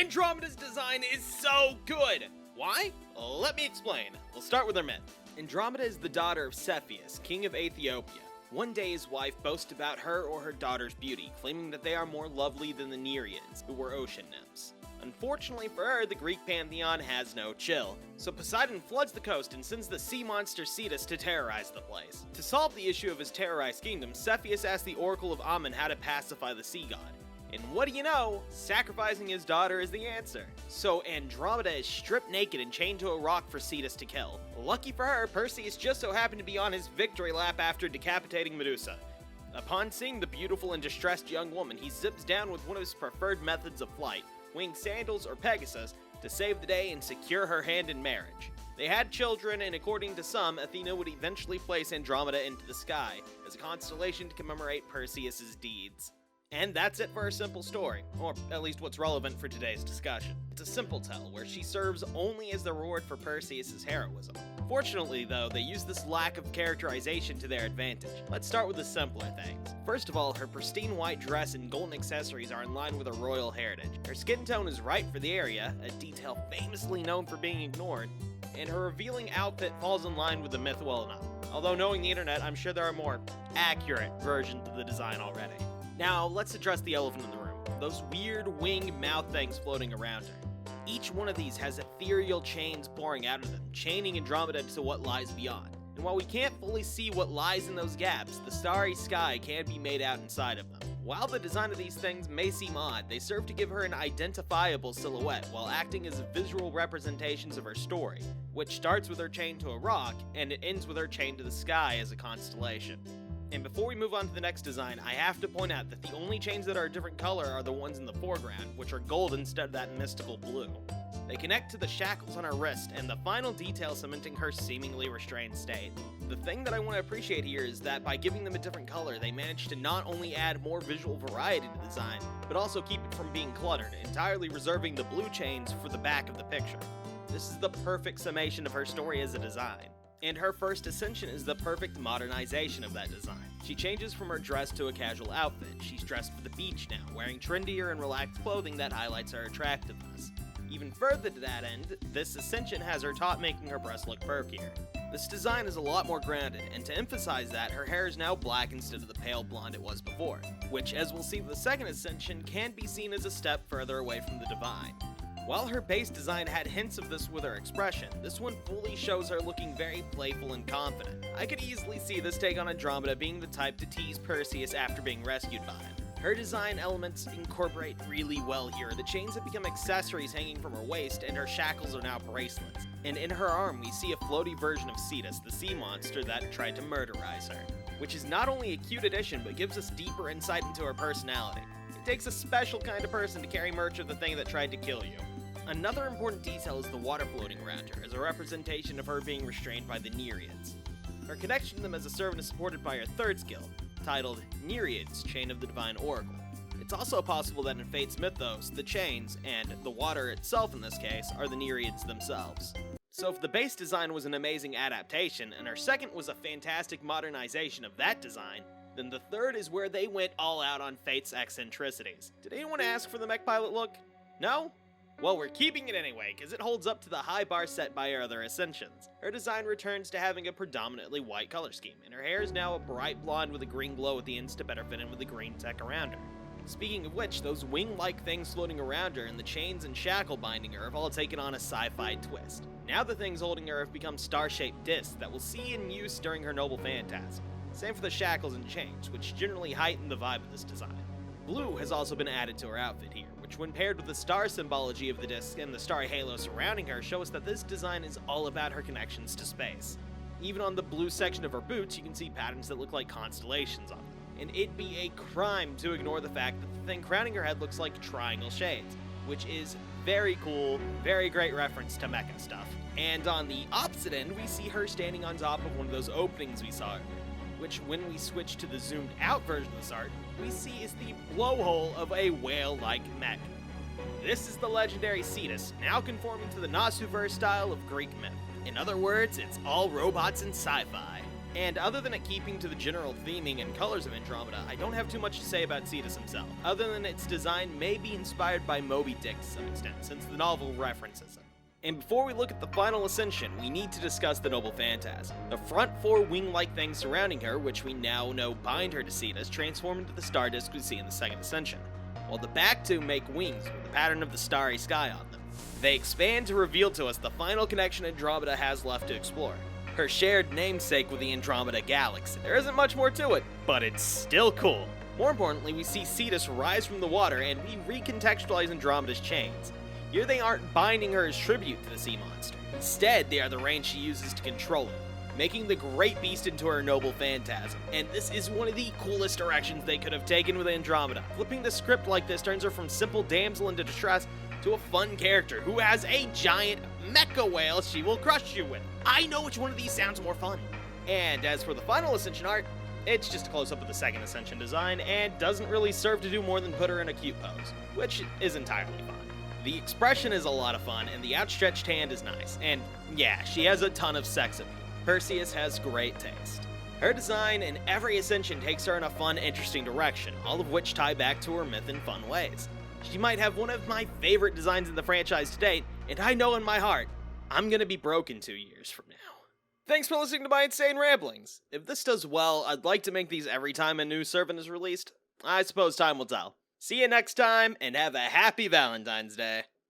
Andromeda's design is so good! Why? Let me explain. We'll start with her myth. Andromeda is the daughter of Cepheus, king of Ethiopia. One day his wife boasts about her or her daughter's beauty, claiming that they are more lovely than the Nereids, who were ocean nymphs. Unfortunately for her, the Greek pantheon has no chill, so Poseidon floods the coast and sends the sea monster Cetus to terrorize the place. To solve the issue of his terrorized kingdom, Cepheus asks the Oracle of Ammon how to pacify the sea god. And what do you know? Sacrificing his daughter is the answer. So Andromeda is stripped naked and chained to a rock for Cetus to kill. Lucky for her, Perseus just so happened to be on his victory lap after decapitating Medusa. Upon seeing the beautiful and distressed young woman, he zips down with one of his preferred methods of flight, winged sandals or Pegasus, to save the day and secure her hand in marriage. They had children, and according to some, Athena would eventually place Andromeda into the sky as a constellation to commemorate Perseus' deeds. And that's it for her simple story, or at least what's relevant for today's discussion. It's a simple tale where she serves only as the reward for Perseus' heroism. Fortunately though, they use this lack of characterization to their advantage. Let's start with the simpler things. First of all, her pristine white dress and golden accessories are in line with her royal heritage. Her skin tone is right for the area, a detail famously known for being ignored, and her revealing outfit falls in line with the myth well enough. Although knowing the internet, I'm sure there are more accurate versions of the design already. Now, let's address the elephant in the room, those weird winged mouth things floating around her. Each one of these has ethereal chains pouring out of them, chaining Andromeda to what lies beyond. And while we can't fully see what lies in those gaps, the starry sky can be made out inside of them. While the design of these things may seem odd, they serve to give her an identifiable silhouette while acting as visual representations of her story, which starts with her chained to a rock, and it ends with her chained to the sky as a constellation. And before we move on to the next design, I have to point out that the only chains that are a different color are the ones in the foreground, which are gold instead of that mystical blue. They connect to the shackles on her wrist, and the final detail cementing her seemingly restrained state. The thing that I want to appreciate here is that by giving them a different color, they managed to not only add more visual variety to the design, but also keep it from being cluttered, entirely reserving the blue chains for the back of the picture. This is the perfect summation of her story as a design. And her first ascension is the perfect modernization of that design. She changes from her dress to a casual outfit. She's dressed for the beach now, wearing trendier and relaxed clothing that highlights her attractiveness. Even further to that end, this ascension has her top, making her breasts look perkier. This design is a lot more grounded, and to emphasize that, her hair is now black instead of the pale blonde it was before, which, as we'll see with the second ascension, can be seen as a step further away from the divine. While her base design had hints of this with her expression, this one fully shows her looking very playful and confident. I could easily see this take on Andromeda being the type to tease Perseus after being rescued by him. Her design elements incorporate really well here. The chains have become accessories hanging from her waist, and her shackles are now bracelets. And in her arm, we see a floaty version of Cetus, the sea monster that tried to murderize her, which is not only a cute addition, but gives us deeper insight into her personality. It takes a special kind of person to carry merch of the thing that tried to kill you. Another important detail is the water floating around her, as a representation of her being restrained by the Nereids. Her connection to them as a servant is supported by her third skill, titled Nereids, Chain of the Divine Oracle. It's also possible that in Fate's mythos, the chains, and the water itself in this case, are the Nereids themselves. So if the base design was an amazing adaptation, and her second was a fantastic modernization of that design, then the third is where they went all out on Fate's eccentricities. Did anyone ask for the mech pilot look? No? Well, we're keeping it anyway, because it holds up to the high bar set by her other ascensions. Her design returns to having a predominantly white color scheme, and her hair is now a bright blonde with a green glow at the ends to better fit in with the green tech around her. Speaking of which, those wing-like things floating around her and the chains and shackle binding her have all taken on a sci-fi twist. Now the things holding her have become star-shaped discs that we'll see in use during her noble phantasm. Same for the shackles and chains, which generally heighten the vibe of this design. Blue has also been added to her outfit here, which when paired with the star symbology of the disc and the starry halo surrounding her show us that this design is all about her connections to space. Even on the blue section of her boots, you can see patterns that look like constellations on them. And it'd be a crime to ignore the fact that the thing crowning her head looks like triangle shades, which is very cool, very great reference to mecha stuff. And on the opposite end, we see her standing on top of one of those openings we saw earlier, which when we switch to the zoomed out version of this art, we see is the blowhole of a whale-like mech. This is the legendary Cetus, now conforming to the Nasuverse style of Greek myth. In other words, it's all robots and sci-fi. And other than it keeping to the general theming and colors of Andromeda, I don't have too much to say about Cetus himself, other than its design may be inspired by Moby Dick to some extent, since the novel references him. And before we look at the final ascension, we need to discuss the noble phantasm. The front four wing-like things surrounding her, which we now know bind her to Cetus, transform into the star disk we see in the second ascension, while the back two make wings with the pattern of the starry sky on them. They expand to reveal to us the final connection Andromeda has left to explore, her shared namesake with the Andromeda Galaxy. There isn't much more to it, but it's still cool. More importantly, we see Cetus rise from the water and we recontextualize Andromeda's chains. Here they aren't binding her as tribute to the sea monster. Instead, they are the reins she uses to control it, making the great beast into her noble phantasm. And this is one of the coolest directions they could have taken with Andromeda. Flipping the script like this turns her from simple damsel into distress to a fun character who has a giant mecha whale she will crush you with. I know which one of these sounds more fun. And as for the final Ascension art, it's just a close-up of the second Ascension design and doesn't really serve to do more than put her in a cute pose, which is entirely fine. The expression is a lot of fun, and the outstretched hand is nice, and yeah, she has a ton of sex appeal. Perseus has great taste. Her design in every Ascension takes her in a fun, interesting direction, all of which tie back to her myth in fun ways. She might have one of my favorite designs in the franchise to date, and I know in my heart, I'm gonna be broken 2 years from now. Thanks for listening to my insane ramblings. If this does well, I'd like to make these every time a new servant is released. I suppose time will tell. See you next time, and have a happy Valentine's Day.